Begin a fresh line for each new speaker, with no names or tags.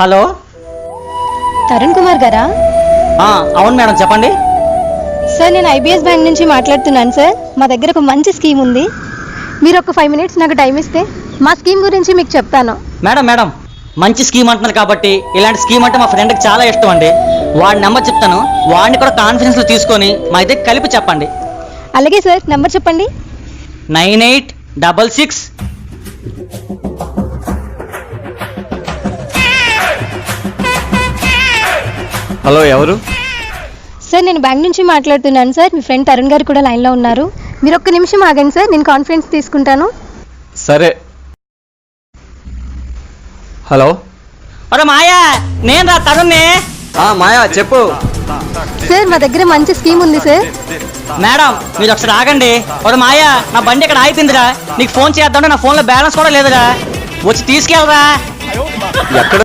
Hello.
Tarun Kumar గారా?
అవును madam, చెప్పండి.
సార్, నేను ఐబిఎస్ బ్యాంక్ నుంచి మాట్లాడుతున్నాను సార్. మా దగ్గర ఒక మంచి స్కీమ్ ఉంది. మీరు ఒక 5 minutes నాకు టైం ఇస్తే మా స్కీమ్ గురించి మీకు చెప్తాను.
మేడం మంచి స్కీమ్ అంటున్నారు కాబట్టి, ఇలాంటి స్కీమ్ అంటే మా ఫ్రెండ్కి చాలా ఇష్టం అండి. వాడి నెంబర్ చెప్తాను, వాడిని కూడా కాన్ఫిడెన్స్లో తీసుకొని మా ఇద్దరికి కలిపి చెప్పండి.
అలాగే సార్, నెంబర్ చెప్పండి.
9866.
హలో, ఎవరు?
సార్, నేను బ్యాంక్ నుంచి మాట్లాడుతున్నాను సార్. మీ ఫ్రెండ్ తరుణ్ గారు కూడా లైన్లో ఉన్నారు. మీరు ఒక్క నిమిషం ఆగండి సార్, నేను కాన్ఫరెన్స్ తీసుకుంటాను.
సరే. హలో.
అరే మాయా, నేను రా తరుణ్ని.
మాయా, చెప్పు.
సార్, మా దగ్గర మంచి స్కీమ్ ఉంది సార్.
మేడం మీరు ఒకసారి ఆగండి. ఒరే మాయా, నా బండి ఇక్కడ ఆగిపోయిందిరా. నీకు ఫోన్ చేద్దామంటే నా ఫోన్లో బ్యాలెన్స్ కూడా లేదురా. వచ్చి తీసుకెళ్ళరా.
ఎక్కడ